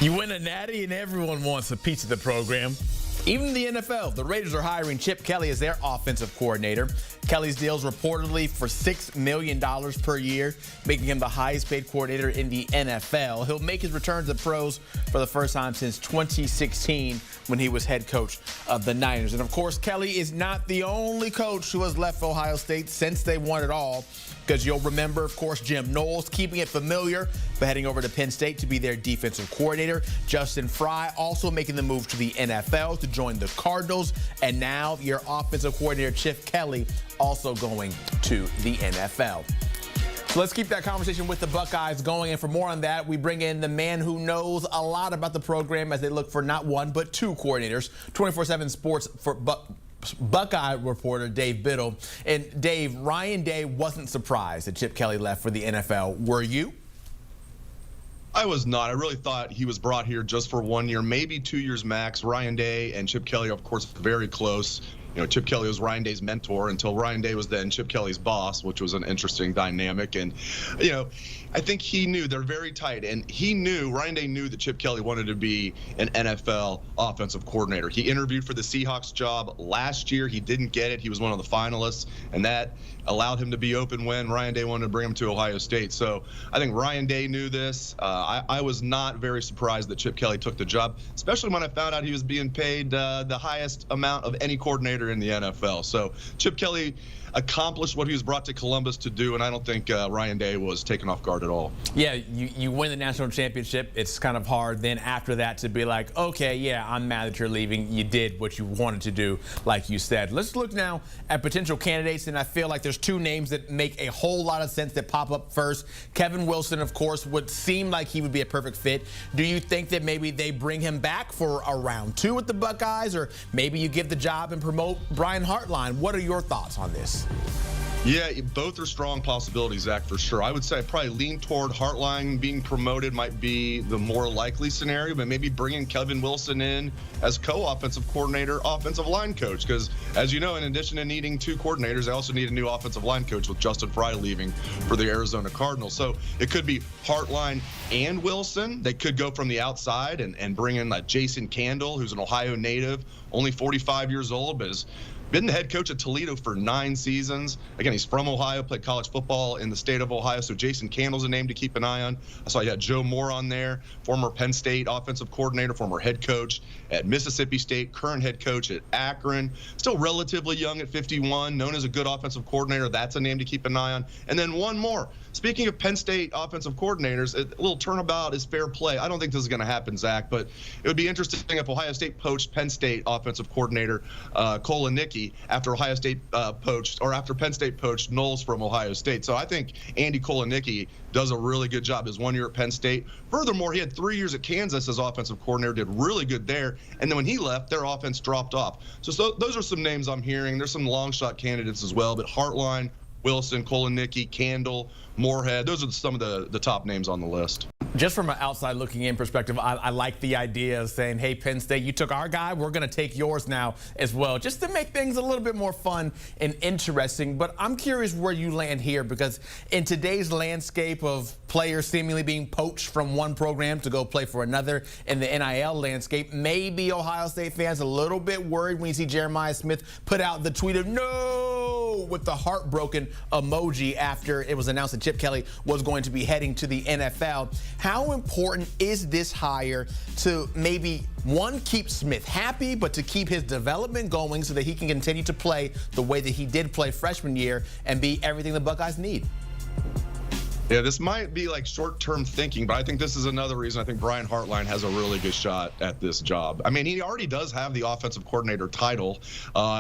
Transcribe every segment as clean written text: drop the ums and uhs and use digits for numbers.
You win a natty and everyone wants a piece of the program. Even the NFL, the Raiders are hiring Chip Kelly as their offensive coordinator. Kelly's deal is reportedly for $6 million per year, making him the highest paid coordinator in the NFL. He'll make his return to the pros for the first time since 2016 when he was head coach of the Niners. And of course, Kelly is not the only coach who has left Ohio State since they won it all, because you'll remember, of course, Jim Knowles keeping it familiar, but heading over to Penn State to be their defensive coordinator. Justin Fry also making the move to the NFL to join the Cardinals. And now your offensive coordinator, Chip Kelly, also going to the NFL. So let's keep that conversation with the Buckeyes going. And for more on that, we bring in the man who knows a lot about the program as they look for not one, but two coordinators. 24/7 Sports for Buckeye reporter Dave Biddle. And Dave, Ryan Day wasn't surprised that Chip Kelly left for the NFL. Were you? I was not. I really thought he was brought here just for 1 year, maybe 2 years max. Ryan Day and Chip Kelly are, of course, very close. You know, Chip Kelly was Ryan Day's mentor until Ryan Day was then Chip Kelly's boss, which was an interesting dynamic. And, you know, I think he knew they're very tight. And he knew, Ryan Day knew that Chip Kelly wanted to be an NFL offensive coordinator. He interviewed for the Seahawks job last year. He didn't get it. He was one of the finalists. And that allowed him to be open when Ryan Day wanted to bring him to Ohio State. So I think Ryan Day knew this. I was not very surprised that Chip Kelly took the job, especially when I found out he was being paid the highest amount of any coordinator in the NFL. So Chip Kelly accomplished what he was brought to Columbus to do, and I don't think Ryan Day was taken off guard at all. Yeah, you win the national championship. It's kind of hard then after that to be like, okay, yeah, I'm mad that you're leaving. You did what you wanted to do, like you said. Let's look now at potential candidates, and I feel like there's two names that make a whole lot of sense that pop up first. Kevin Wilson, of course, would seem like he would be a perfect fit. Do you think that maybe they bring him back for a round two with the Buckeyes, or maybe you give the job and promote Brian Hartline? What are your thoughts on this? Yeah, both are strong possibilities, Zach, for sure. I would say I probably lean toward Hartline being promoted might be the more likely scenario, but maybe bringing Kevin Wilson in as co-offensive coordinator, offensive line coach, because as you know, in addition to needing two coordinators, they also need a new offensive line coach with Justin Fry leaving for the Arizona Cardinals. So it could be Hartline and Wilson. They could go from the outside and bring in Jason Candle, who's an Ohio native, only 45 years old, but is been the head coach at Toledo for 9 seasons. Again, he's from Ohio, played college football in the state of Ohio, so Jason Candle's a name to keep an eye on. I saw you had Joe Moore on there, former Penn State offensive coordinator, former head coach at Mississippi State, current head coach at Akron, still relatively young at 51, known as a good offensive coordinator. That's a name to keep an eye on. And then one more. Speaking of Penn State offensive coordinators, a little turnabout is fair play. I don't think this is going to happen, Zach, but it would be interesting if Ohio State poached Penn State offensive coordinator Kolonicki after Ohio State after Penn State poached Knowles from Ohio State. So I think Andy Kolonicki does a really good job his 1 year at Penn State. Furthermore, he had 3 years at Kansas as offensive coordinator, did really good there. And then when he left, their offense dropped off. So those are some names I'm hearing. There's some long shot candidates as well, but Hartline, Wilson, Kolonicki, Candle, Moorhead, those are some of the top names on the list. Just from an outside looking in perspective, I like the idea of saying, hey, Penn State, you took our guy, we're going to take yours now as well, just to make things a little bit more fun and interesting. But I'm curious where you land here, because in today's landscape of players seemingly being poached from one program to go play for another in the NIL landscape, maybe Ohio State fans a little bit worried when you see Jeremiah Smith put out the tweet of no with the heartbroken emoji after it was announced that Chip Kelly was going to be heading to the NFL. How important is this hire to maybe, one, keep Smith happy, but to keep his development going so that he can continue to play the way that he did play freshman year and be everything the Buckeyes need? Yeah, this might be like short-term thinking, but I think this is another reason I think Brian Hartline has a really good shot at this job. I mean, he already does have the offensive coordinator title,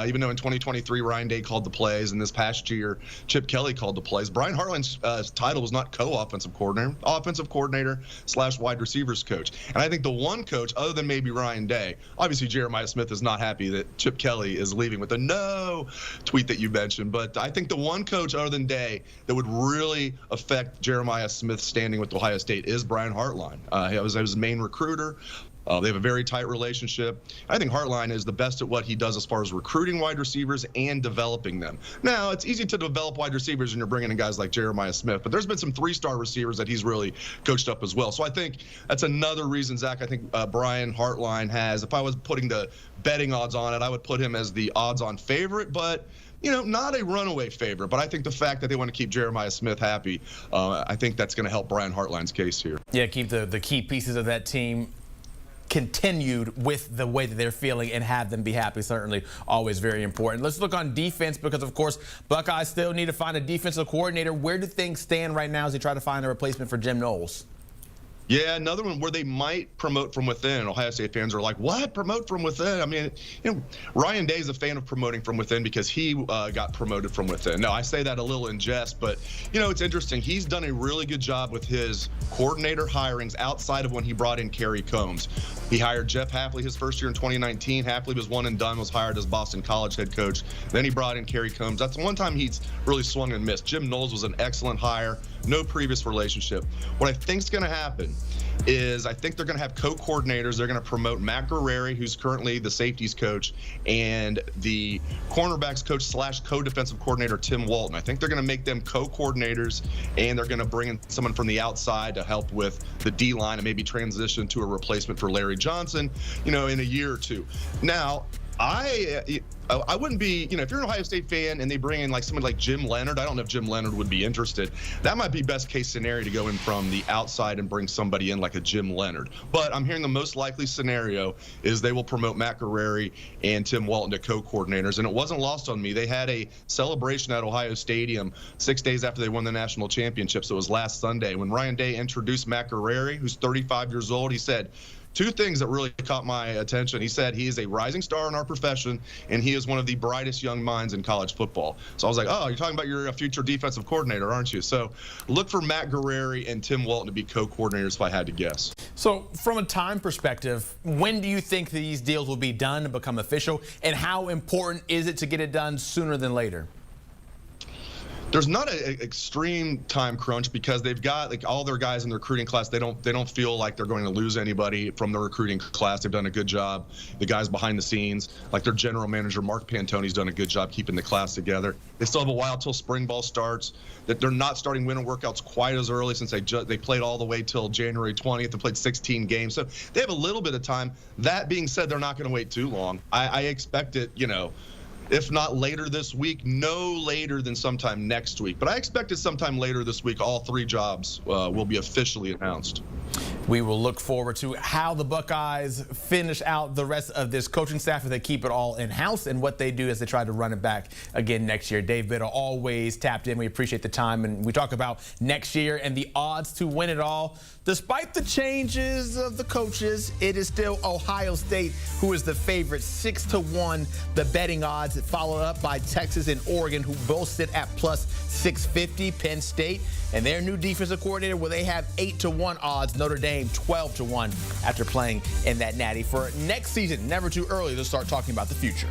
even though in 2023 Ryan Day called the plays, and this past year Chip Kelly called the plays. Brian Hartline's title was not co-offensive coordinator, offensive coordinator / wide receivers coach. And I think the one coach, other than maybe Ryan Day, obviously Jeremiah Smith is not happy that Chip Kelly is leaving with the no tweet that you mentioned, but I think the one coach other than Day that would really affect Jeremiah Smith's standing with Ohio State is Brian Hartline. He was his main recruiter. They have a very tight relationship. I think Hartline is the best at what he does as far as recruiting wide receivers and developing them. Now, it's easy to develop wide receivers when you're bringing in guys like Jeremiah Smith, but there's been some 3-star receivers that he's really coached up as well. So I think that's another reason, Zach, I think Brian Hartline has, if I was putting the betting odds on it, I would put him as the odds-on favorite, but not a runaway favorite. But I think the fact that they want to keep Jeremiah Smith happy, I think that's going to help Brian Hartline's case here. Yeah, keep the key pieces of that team continued with the way that they're feeling and have them be happy. Certainly always very important. Let's look on defense because, of course, Buckeyes still need to find a defensive coordinator. Where do things stand right now as they try to find a replacement for Jim Knowles? Yeah, another one where they might promote from within. Ohio State fans are like, what? Promote from within? I mean, Ryan Day is a fan of promoting from within because he got promoted from within. Now, I say that a little in jest, but, it's interesting. He's done a really good job with his coordinator hirings outside of when he brought in Kerry Combs. He hired Jeff Hafley his first year in 2019. Hafley was one and done, was hired as Boston College head coach. Then he brought in Kerry Combs. That's the one time he's really swung and missed. Jim Knowles was an excellent hire. No previous relationship. What I think is going to happen is I think they're going to have co-coordinators. They're going to promote Matt Guerrieri, who's currently the safeties coach, and the cornerbacks coach / co-defensive coordinator, Tim Walton. I think they're going to make them co-coordinators, and they're going to bring in someone from the outside to help with the D-line and maybe transition to a replacement for Larry Johnson, in a year or two. Now, I wouldn't be, if you're an Ohio State fan and they bring in someone like Jim Leonard, I don't know if Jim Leonard would be interested. That might be best case scenario to go in from the outside and bring somebody in like a Jim Leonard. But I'm hearing the most likely scenario is they will promote Matt Guerrieri and Tim Walton to co-coordinators. And it wasn't lost on me. They had a celebration at Ohio Stadium 6 days after they won the national championship. So it was last Sunday. When Ryan Day introduced Matt Guerrieri, who's 35 years old, he said, 2 things that really caught my attention. He said he is a rising star in our profession, and he is one of the brightest young minds in college football. So I was like, oh, you're talking about your future defensive coordinator, aren't you? So look for Matt Guerrieri and Tim Walton to be co-coordinators if I had to guess. So from a time perspective, when do you think these deals will be done and become official, and how important is it to get it done sooner than later? There's not an extreme time crunch because they've got all their guys in the recruiting class. They don't feel like they're going to lose anybody from the recruiting class. They've done a good job. The guys behind the scenes, like their general manager, Mark Pantoni's done a good job keeping the class together. They still have a while till spring ball starts. That they're not starting winter workouts quite as early since they played all the way till January 20th and played 16 games. So they have a little bit of time. That being said, they're not going to wait too long. I expect it, if not later this week, no later than sometime next week. But I expect it sometime later this week, all 3 jobs will be officially announced. We will look forward to how the Buckeyes finish out the rest of this coaching staff, if they keep it all in-house, and what they do as they try to run it back again next year. Dave Biddle always tapped in. We appreciate the time, and we talk about next year and the odds to win it all. Despite the changes of the coaches, it is still Ohio State who is the favorite, 6-1, the betting odds, followed up by Texas and Oregon, who both sit at plus 650. Penn State and their new defensive coordinator, where they have 8-1 odds. Notre Dame 12-1 after playing in that natty. For next season, never too early to start talking about the future.